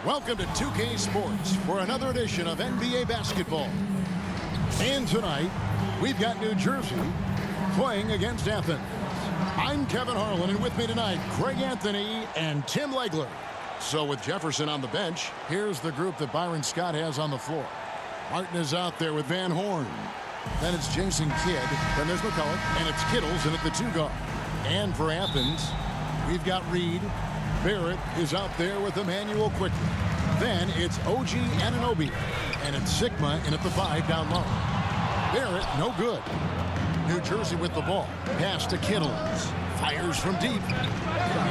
Welcome to 2K Sports for another edition of NBA basketball. And tonight, we've got New Jersey playing against Athens. I'm Kevin Harlan, and with me tonight, Craig Anthony and Tim Legler. So with Jefferson on the bench, here's the group that Byron Scott has on the floor. Martin is out there with Van Horn. Then it's Jason Kidd. Then there's McCullough, and it's Kittles in at the 2 guard. And for Athens, we've got Reed. Barrett is out there with Emmanuel quickly. Then it's OG Anunoby, and it's Sigma in at the 5 down low. Barrett, no good. New Jersey with the ball. Pass to Kittles. Fires from deep.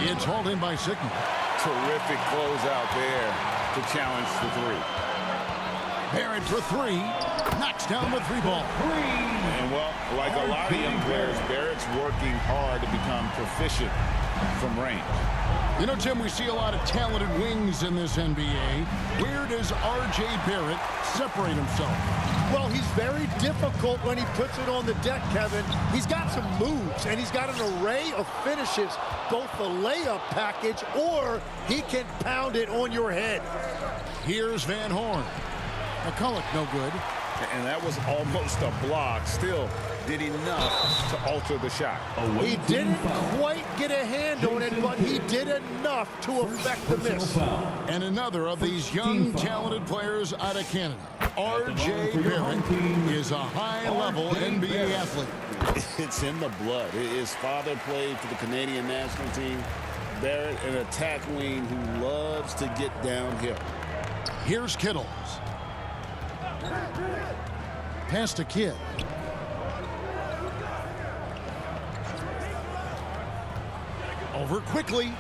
It's hauled in by Sigma. Terrific closeout there to challenge the 3. Barrett for 3. Knocks down the 3 ball. And well, like a lot of young players, Barrett's working hard to become proficient from range. You know, Tim, we see a lot of talented wings in this NBA. Where does R.J. Barrett separate himself? Well, he's very difficult when he puts it on the deck, Kevin. He's got some moves, and he's got an array of finishes, both the layup package or he can pound it on your head. Here's Van Horn. McCullough, no good. And that was almost a block. Still did enough to alter the shot. He didn't quite get a hand on it, but he did enough to affect the miss. And another of these young, talented players out of Canada. R.J. Barrett is a high-level NBA athlete. It's in the blood. His father played for the Canadian national team. Barrett, an attack wing who loves to get downhill. Here's Kittles. Pass to Kidd. Over quickly.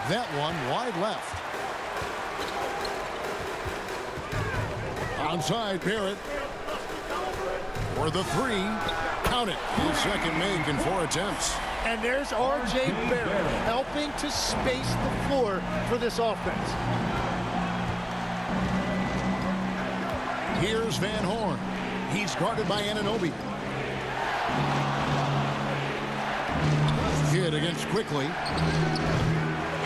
That one wide left. Onside, Barrett. For the 3. Count it. His second make in 4 attempts. And there's R.J. Barrett helping to space the floor for this offense. Here's Van Horn. He's guarded by Anunoby. Kidd against quickly.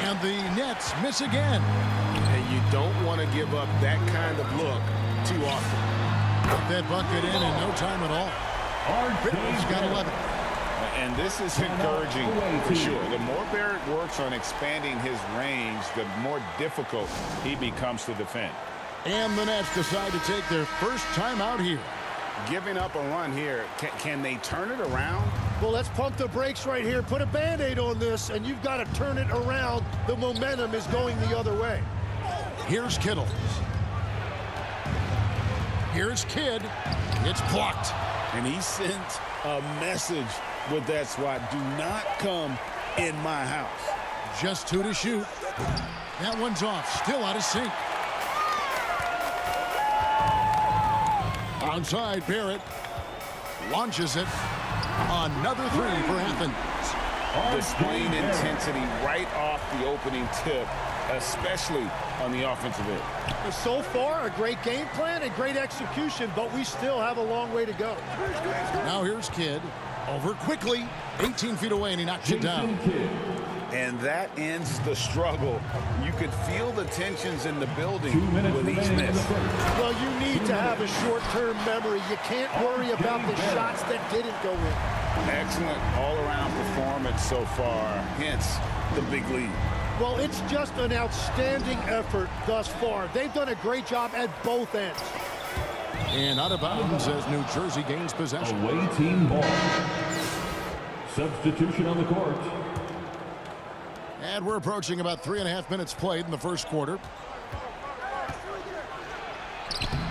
And the Nets miss again. And you don't want to give up that kind of look too often. Got that bucket in no time at all. Barrett's got 11. And this is encouraging for sure. The more Barrett works on expanding his range, the more difficult he becomes to defend. And the Nets decide to take their first time out here. Giving up a run here, can they turn it around? Well, let's pump the brakes right here. Put a Band-Aid on this, and you've got to turn it around. The momentum is going the other way. Here's Kittles. Here's Kidd. It's blocked. And he sent a message with that swat. Do not come in my house. Just 2 to shoot. That one's off. Still out of sync. Onside, Barrett launches it. Another 3 for Athens. Displaying intensity right off the opening tip, especially on the offensive end. So far, a great game plan and great execution, but we still have a long way to go. Now here's Kidd. Over quickly. 18 feet away, and he knocks it down. And that ends the struggle. You could feel the tensions in the building with each miss. Well, you need to have a short-term memory. You can't worry about the shots that didn't go in. Excellent all-around performance so far, hence the big lead. Well, it's just an outstanding effort thus far. They've done a great job at both ends. And out of bounds as New Jersey gains possession. Away team ball. Substitution on the court. And we're approaching about 3.5 minutes played in the first quarter.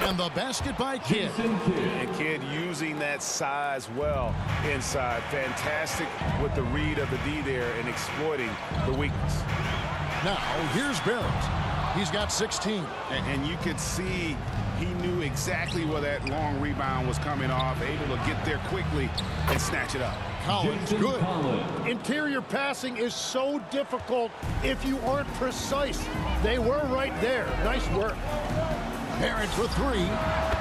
And the basket by Kidd. And Kidd using that size well inside. Fantastic with the read of the D there and exploiting the weakness. Now, here's Barrett. He's got 16. And you could see he knew exactly where that long rebound was coming off, able to get there quickly and snatch it up. Collins, good. Interior passing is so difficult if you aren't precise. They were right there. Nice work. Barrett for three.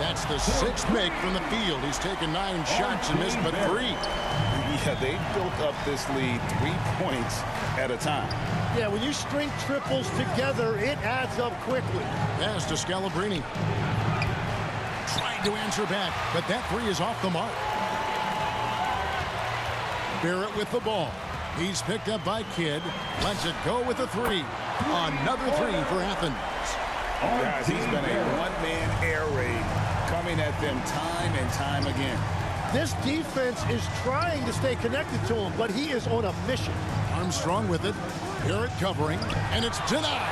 That's the sixth make from the field. He's taken 9 shots and missed but 3. Yeah, they built up this lead 3 points at a time. Yeah, when you string triples together, it adds up quickly. Pass to Scalabrine. Trying to answer back, but that 3 is off the mark. Barrett with the ball. He's picked up by Kidd. Lets it go with a 3. Another 3 for Athens. Guys, he's been a one-man air raid coming at them time and time again. This defense is trying to stay connected to him, but he is on a mission. Armstrong with it. Barrett covering, and it's denied.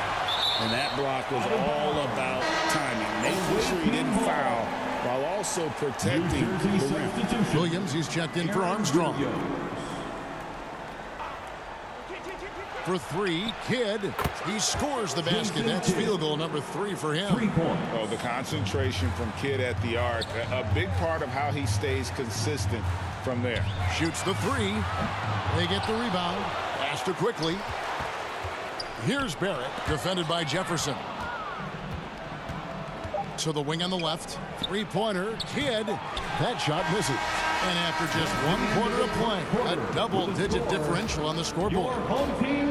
And that block was all about timing, making sure he didn't foul while also protecting the rim. Williams, he's checked in for Armstrong. For 3, Kidd. He scores the basket. That's field goal number 3 for him. Oh, the concentration from Kidd at the arc, a big part of how he stays consistent from there. Shoots the 3. They get the rebound. Pass to quickly. Here's Barrett, defended by Jefferson. To the wing on the left. 3-pointer, Kidd. That shot misses. And after just 1 quarter of play, a double-digit differential on the scoreboard.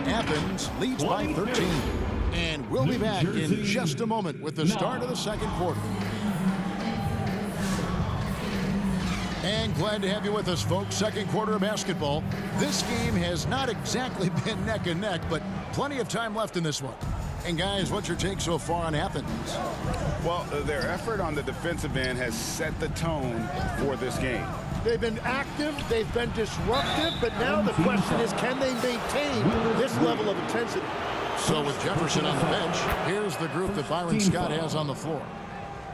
Athens leads by 13. And we'll be back in just a moment with the start of the second quarter. And glad to have you with us, folks. Second quarter of basketball. This game has not exactly been neck and neck, but plenty of time left in this one. And guys, what's your take so far on Athens? Well, their effort on the defensive end has set the tone for this game. They've been active, they've been disruptive, but now the question is, can they maintain this level of intensity? So with Jefferson on the bench, here's the group that Byron Scott has on the floor.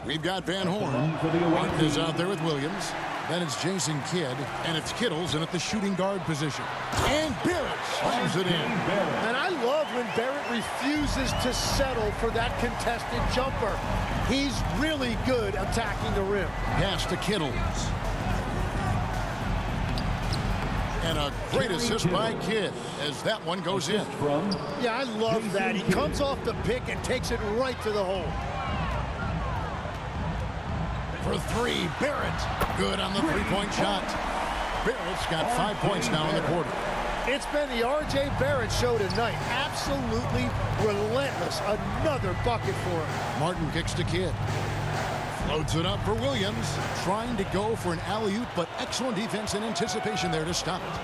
We've got Van Horn. Martin is out there with Williams. Then it's Jason Kidd, and it's Kittles in at the shooting guard position. And Barrett slams it in. And I love when Barrett refuses to settle for that contested jumper. He's really good attacking the rim. Pass to Kittles. And a great assist by Kidd as that one goes in. Yeah, I love that. He comes off the pick and takes it right to the hole. For 3, Barrett. Good on the 3-point shot. Barrett's got 5 points now in the quarter. It's been the R.J. Barrett show tonight. Absolutely relentless. Another bucket for him. Martin kicks to Kidd. Loads it up for Williams. Trying to go for an alley-oop, but excellent defense and anticipation there to stop it.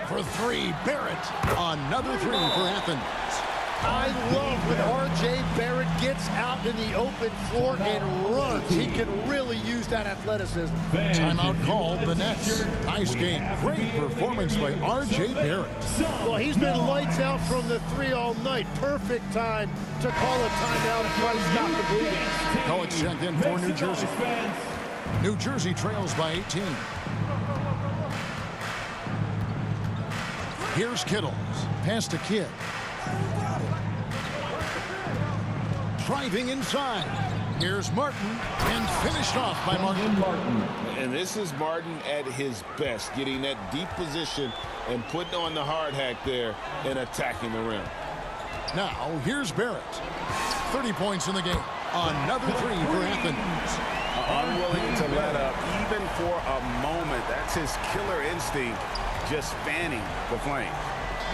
For 3, Barrett. Another 3 for Athens. I love when R.J. Barrett gets out in the open floor and runs. He can really use that athleticism. Timeout called, the Nets. Nice game. Great performance by R.J. Barrett. Well, he's been lights out from the 3 all night. Perfect time to call a timeout and try to stop the bleeding. Coach checked in for New Jersey. New Jersey trails by 18. Here's Kittles. Pass to Kidd. Driving inside. Here's Martin, and finished off by Martin. And this is Martin at his best, getting that deep position and putting on the hard hack there and attacking the rim. Now, here's Barrett. 30 points in the game. Another 3 for Athens. Unwilling to let up, even for a moment. That's his killer instinct, just fanning the flame.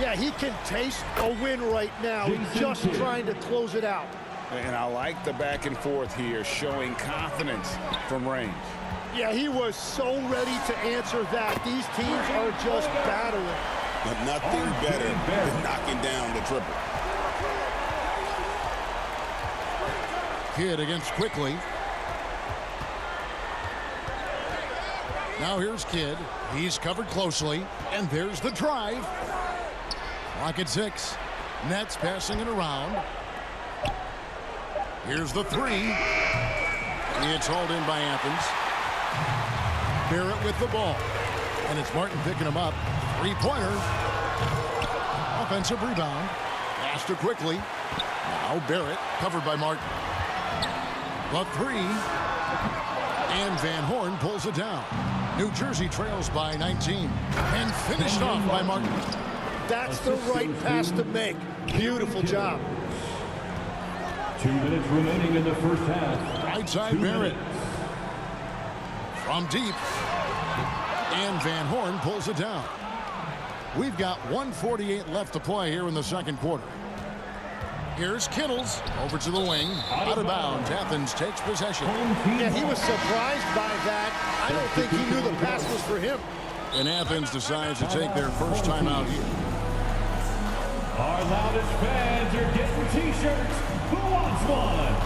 Yeah, he can taste a win right now. He's just trying to close it out. And I like the back and forth here, showing confidence from range. Yeah, he was so ready to answer that. These teams are just battling. But nothing better than knocking down the triple. Kidd against Quickly. Now here's Kidd. He's covered closely. And there's the drive. Clock at 6. Nets passing it around. Here's the 3. It's hauled in by Athens. Barrett with the ball. And it's Martin picking him up. 3-pointer. Offensive rebound. Pass to Quickly. Now Barrett covered by Martin. The 3. And Van Horn pulls it down. New Jersey trails by 19. And finished off by Martin. That's the right pass to make. Beautiful job. 2 minutes remaining in the first half. Right side 2 Barrett. minutes. From deep. And Van Horn pulls it down. We've got 1:48 left to play here in the second quarter. Here's Kittles over to the wing. Out of bounds. Athens takes possession. Yeah, he was surprised by that. I don't think he knew the pass was for him. And Athens decides to take their first time out here. Our loudest fans are getting T-shirts. Who wants one?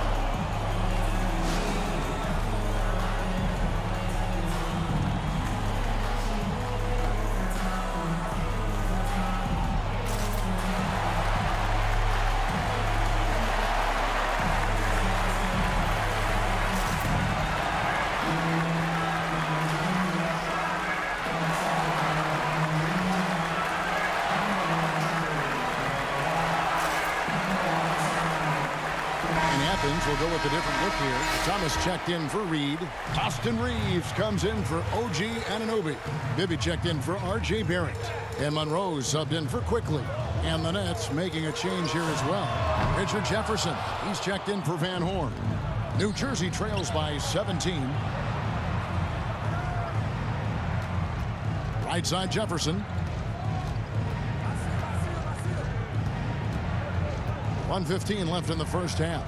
Will go with a different look here. Thomas checked in for Reed. Austin Reeves comes in for OG Anunoby. Bibby checked in for R.J. Barrett. And Monroe subbed in for Quickly. And the Nets making a change here as well. Richard Jefferson, he's checked in for Van Horn. New Jersey trails by 17. Right side Jefferson. 1:15 left in the first half.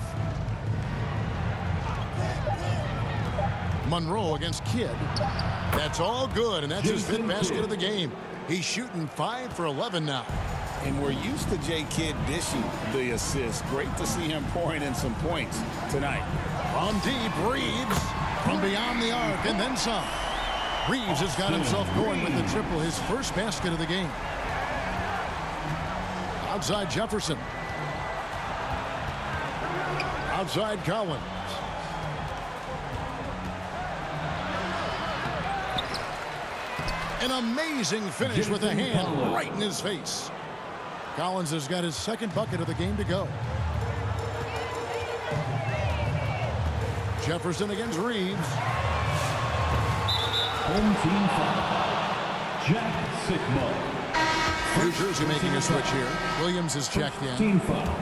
Monroe against Kidd. That's all good, and that's his 5th basket of the game. He's shooting 5 for 11 now. And we're used to J. Kidd dishing the assist. Great to see him pouring in some points tonight. From deep, Reeves. From beyond the arc, and then some. Reeves has got himself going with the triple, his first basket of the game. Outside Jefferson. Outside Collins. An amazing finish with a hand right in his face. Collins has got his 2nd bucket of the game to go. Jefferson against Reeves. Home team foul. Jack Sigma. New Jersey making a switch here. Williams is checked in. Team foul.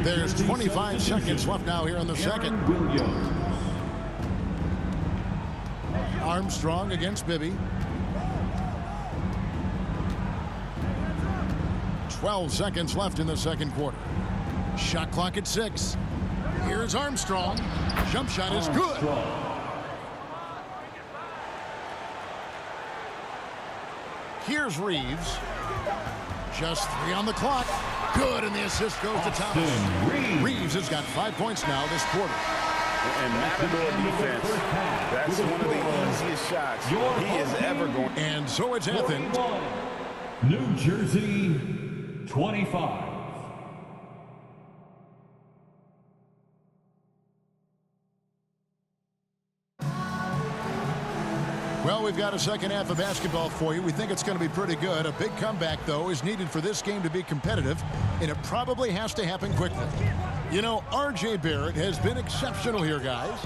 There's 25 seconds left now here in the second. Williams. Armstrong against Bibby. 12 seconds left in the second quarter. Shot clock at 6. Here's Armstrong. Jump shot is good. Here's Reeves. Just 3 on the clock. Good, and the assist goes to Thomas. Reeves has got 5 points now this quarter. And Matador defense, that's one of the easiest shots he is ever going. And so it's Athens. New Jersey, 25. Well, we've got a second half of basketball for you. We think it's going to be pretty good. A big comeback, though, is needed for this game to be competitive, and it probably has to happen quickly. You know, R.J. Barrett has been exceptional here, guys.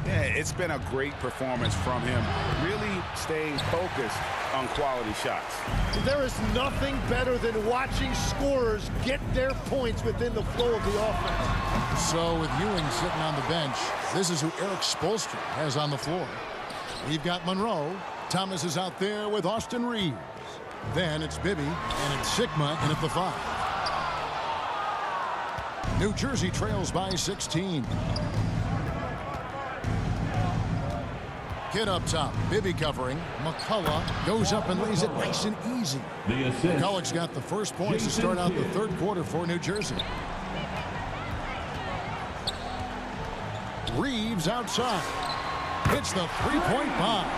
Yeah, it's been a great performance from him, really staying focused on quality shots. There is nothing better than watching scorers get their points within the flow of the offense. So with Ewing sitting on the bench, this is who Eric Spoelstra has on the floor. We've got Monroe. Thomas is out there with Austin Reeves. Then it's Bibby, and it's Sigma in at the 5. New Jersey trails by 16. Kidd up top. Bibby covering. McCullough goes up and lays it nice and easy. McCullough's got the first points to start out the third quarter for New Jersey. Reeves outside. Hits the three-point bomb.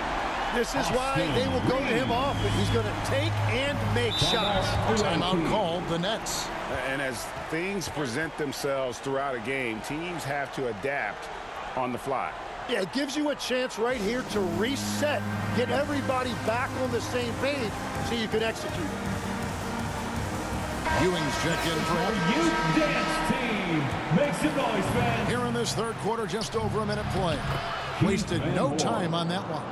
This is why they will go to him often. He's going to take and make shots. Timeout called the Nets. And as things present themselves throughout a game, teams have to adapt on the fly. Yeah, it gives you a chance right here to reset, get everybody back on the same page so you can execute. Ewing's checked in for You dance team. Make some noise, fans. here in this third quarter, just over a minute play. Wasted no time on that one.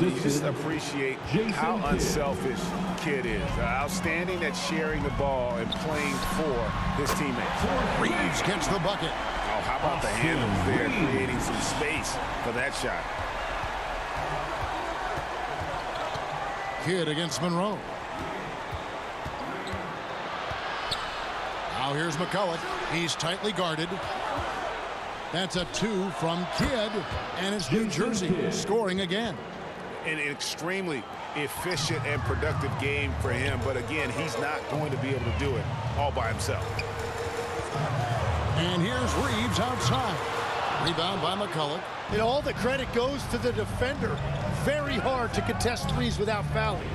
You just appreciate how unselfish Kidd is. Outstanding at sharing the ball and playing for his teammate. Reeves gets the bucket. Oh, how about the handles there, creating some space for that shot. Kidd against Monroe. Now here's McCulloch. He's tightly guarded. That's a 2 from Kidd, and it's New Jersey scoring again. An extremely efficient and productive game for him, but again, he's not going to be able to do it all by himself. And here's Reeves outside. Rebound by McCulloch. And all the credit goes to the defender. Very hard to contest threes without fouling.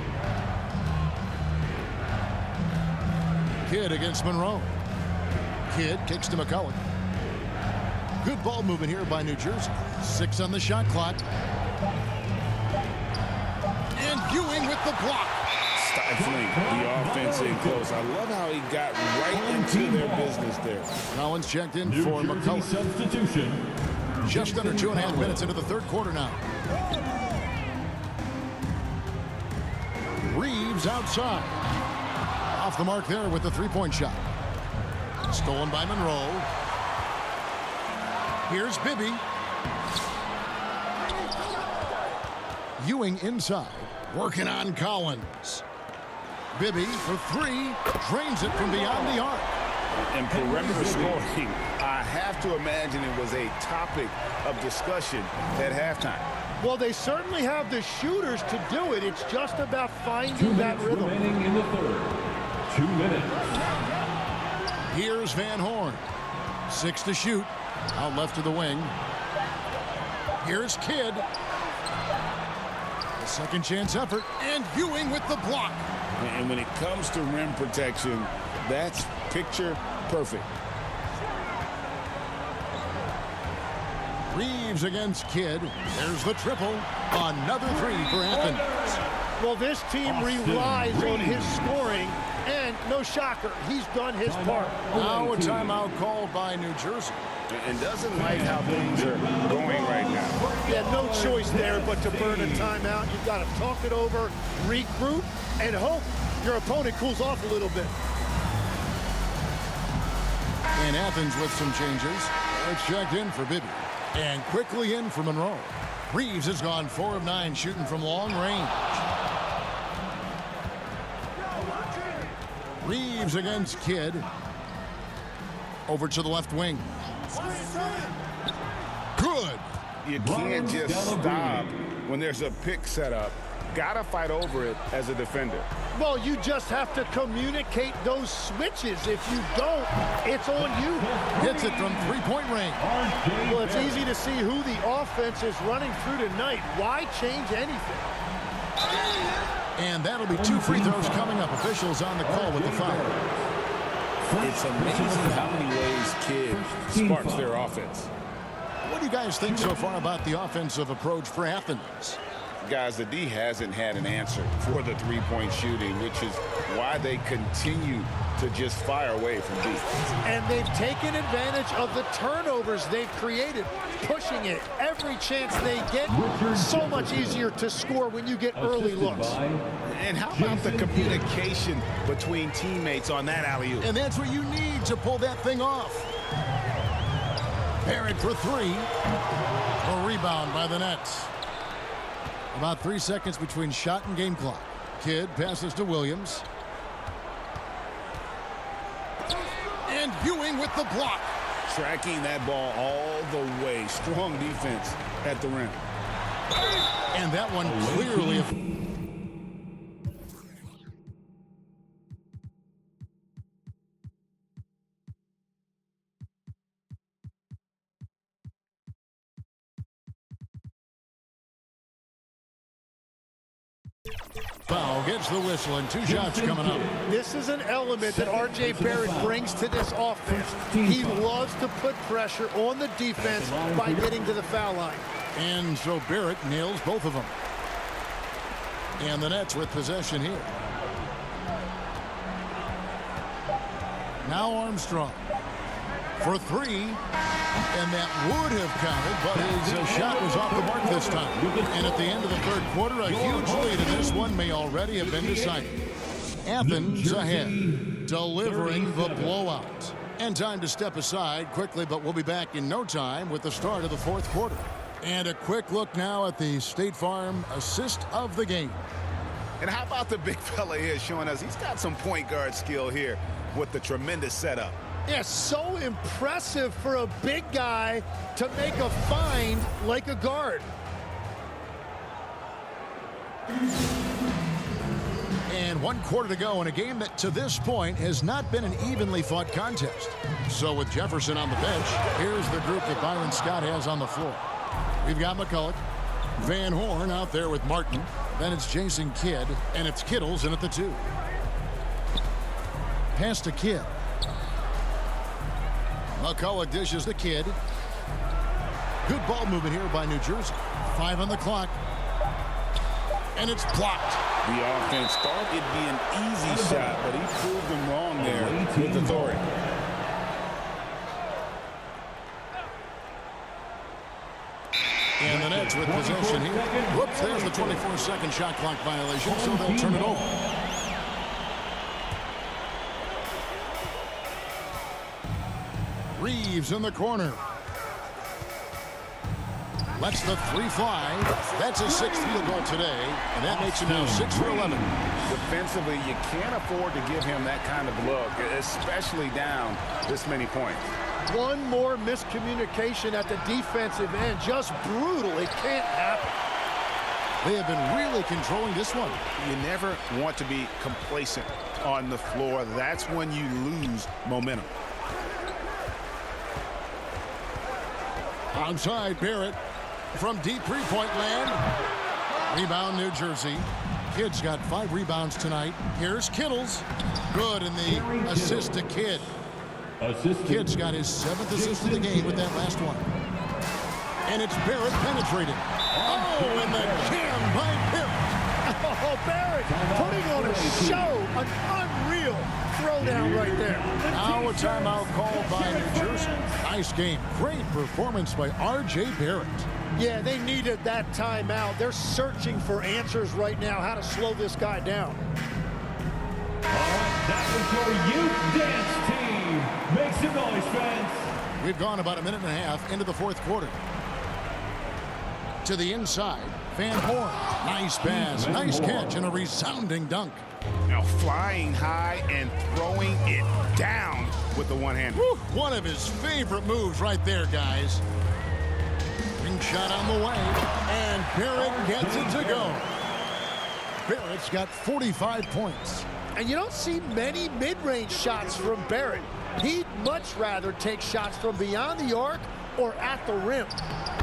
Kidd against Monroe. Kidd kicks to McCulloch. Good ball movement here by New Jersey. 6 on the shot clock. And Ewing with the block. Stifling the offense in close. I love how he got right into their business there. Collins checked in New for Jersey McCulloch. substitution. Just under 2.5 minutes into the third quarter now. Reeves outside. Off the mark there with the three-point shot. Stolen by Monroe. Here's Bibby. Ewing inside. Working on Collins. Bibby for 3. Drains it from beyond the arc. And perimeter scoring, I have to imagine it was a topic of discussion at halftime. Well, they certainly have the shooters to do it. It's just about 2 finding that minutes rhythm. remaining in the third. 2 minutes. Here's Van Horn. 6 to shoot. Out left to the wing. Here's Kidd. A second chance effort. And Ewing with the block. And when it comes to rim protection, that's picture perfect. Reeves against Kidd. There's the triple. Another 3 for Athens. Well, this team relies on his scoring, and no shocker, he's done his part. Now a timeout called by New Jersey. And doesn't like how things are going right now. Yeah, no choice there but to burn a timeout. You've got to talk it over, regroup, and hope your opponent cools off a little bit. And Athens with some changes. It's checked in for Bibby. And quickly in for Monroe. Reeves has gone 4 of 9 shooting from long range. Reeves against Kidd. Over to the left wing. Good. You can't just stop when there's a pick set up. Gotta fight over it as a defender. Well, you just have to communicate those switches. If you don't, it's on you. Hits it from three-point range. Well, it's easy to see who the offense is running through tonight. Why change anything? And that'll be 2 free throws coming up. Officials on the call with the foul. It's amazing how many ways Kidd sparks their offense. What do you guys think so far about the offensive approach for Athens? Guys, the D hasn't had an answer for the three-point shooting, which is why they continue to just fire away from deep. And they've taken advantage of the turnovers they've created, pushing it every chance they get. So much easier to score when you get early looks. And how about the communication between teammates on that alley-oop? And that's what you need to pull that thing off. Barrett for 3. A rebound by the Nets. About 3 seconds between shot and game clock. Kidd passes to Williams. And Ewing with the block. Tracking that ball all the way. Strong defense at the rim. And that one clearly... Foul gets the whistle and 2 shots coming up. This is an element that R.J. Barrett brings to this offense. He loves to put pressure on the defense by getting to the foul line. And so Barrett nails both of them. And the Nets with possession here. Now Armstrong for 3. And that would have counted, but his shot was off the mark this time. And at the end of the third quarter, a huge lead in this one may already have been decided. Athens ahead. delivering the blowout. And time to step aside quickly, but we'll be back in no time with the start of the fourth quarter. And a quick look now at the State Farm assist of the game. And how about the big fella here showing us he's got some point guard skill here with the tremendous setup. Yeah, so impressive for a big guy to make a find like a guard. And 1 quarter to go in a game that to this point has not been an evenly fought contest. So with Jefferson on the bench, here's the group that Byron Scott has on the floor. We've got McCulloch, Van Horn out there with Martin. Then it's Jason Kidd, and it's Kittles in at the 2. Pass to Kidd. McCulloch dishes the Kidd. Good ball movement here by New Jersey. 5 on the clock. And it's blocked. The offense thought it'd be an easy shot, but he proved them wrong there with authority. And the Nets with possession here. Whoops, there's the 24-second shot clock violation, so they'll turn it over. Reeves in the corner. Lets the 3 fly. That's a 6th field goal today, and that makes it now 6 for 11. Defensively, you can't afford to give him that kind of look, especially down this many points. One more miscommunication at the defensive end. Just brutal. It can't happen. They have been really controlling this one. You never want to be complacent on the floor. That's when you lose momentum. Outside, Barrett from deep three-point land. Rebound, New Jersey. Kidd's got 5 rebounds tonight. Here's Kittles. Good in the assist to Kidd. Kidd's got his 7th assist of the game with that last one. And it's Barrett penetrating. Oh, and the jam by Barrett. Oh, Barrett putting on a show. An unreal throwdown right there. Now a timeout called by New Jersey. Nice game. Great performance by R.J. Barrett. Yeah, they needed that timeout. They're searching for answers right now, how to slow this guy down. That was your youth dance team. Make some noise, fans. We've gone about a minute and a half into the fourth quarter. To the inside, Van Horn. Nice pass, nice catch, and a resounding dunk. Now flying high and throwing it down with the one-hander. One of his favorite moves right there, guys. Ring shot on the way, and Barrett gets it to go. Barrett's got 45 points. And you don't see many mid-range shots from Barrett. He'd much rather take shots from beyond the arc or at the rim.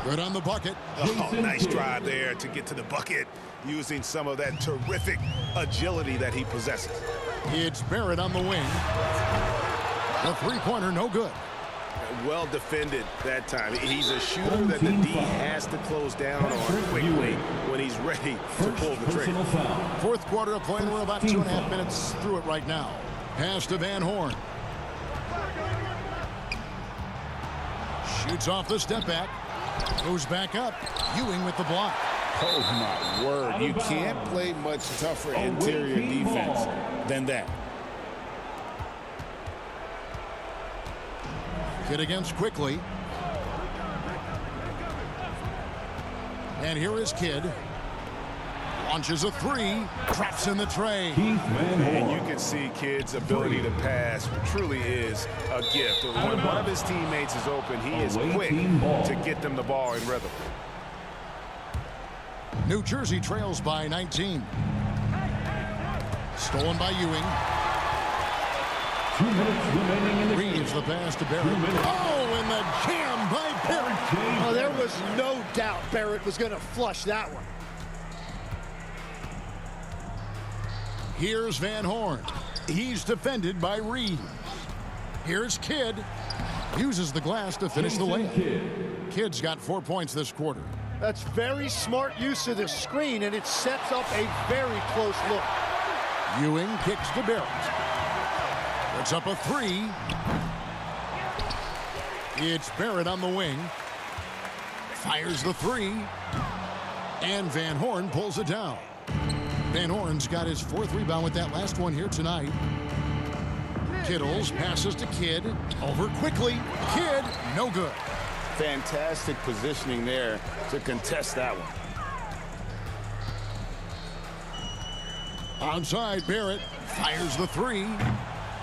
Good on the bucket. Oh, nice drive there to get to the bucket using some of that terrific agility that he possesses. It's Barrett on the wing. The three-pointer, no good. Well defended that time. He's a shooter that the D has to close down on quickly when he's ready to pull the trigger. Fourth quarter of play. We're about 2.5 minutes through it right now. Pass to Van Horn. Shoots off the step back. Goes back up. Ewing with the block. Oh, my word. You can't play much tougher interior defense than that. Hit against quickly. And here is Kidd. Launches a 3. Drops in the tray. And you can see Kidd's ability to pass truly is a gift. When one of his teammates is open, he is quick to get them the ball in rhythm. New Jersey trails by 19. Stolen by Ewing. 2 minutes remaining in the game. Reeves the pass to Barrett. Oh, and the jam by Barrett. Oh, there was no doubt Barrett was going to flush that one. Here's Van Horn. He's defended by Reeves. Here's Kidd. Uses the glass to finish the layup. Kidd's got 4 points this quarter. That's very smart use of the screen, and it sets up a very close look. Ewing kicks to Barrett. Puts up a 3. It's Barrett on the wing. Fires the 3. And Van Horn pulls it down. Van Horn's got his 4th rebound with that last one here tonight. Kittles passes to Kidd. Over quickly. Kidd, no good. Fantastic positioning there to contest that one. Onside, Barrett fires the three.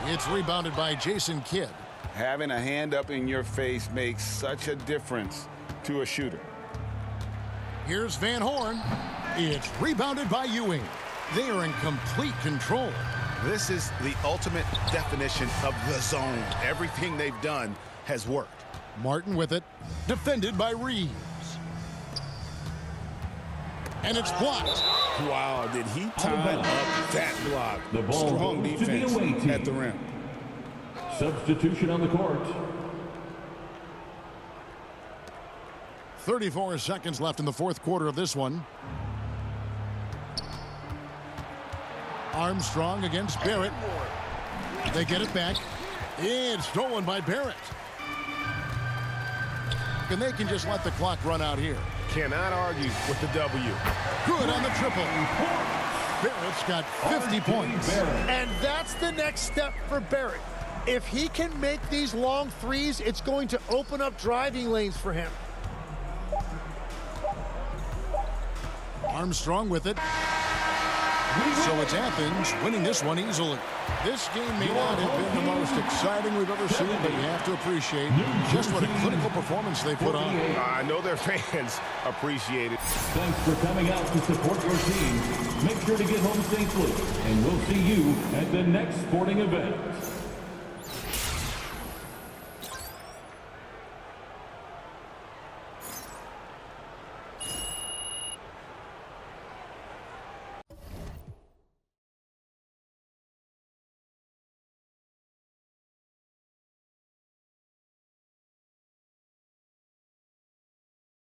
It's rebounded by Jason Kidd. Having a hand up in your face makes such a difference to a shooter. Here's Van Horn. It's rebounded by Ewing. They are in complete control. This is the ultimate definition of the zone. Everything they've done has worked. Martin with it. Defended by Reeves. And it's blocked. Wow, did he time up that block? The ball Strong goes to the defense away team. at the rim. Substitution on the court. 34 seconds left in the fourth quarter of this one. Armstrong against Barrett. They get it back. It's stolen by Barrett. And they can just let the clock run out here. Cannot argue with the W. Good on the triple. Barrett's got 50 points. And that's the next step for Barrett. If he can make these long threes, it's going to open up driving lanes for him. Armstrong with it. So it's Athens winning this one easily. This game may not have been the most exciting we've ever seen, but you have to appreciate just what a clinical performance they put on. I know their fans appreciate it. Thanks for coming out to support your team. Make sure to get home safely, and we'll see you at the next sporting event.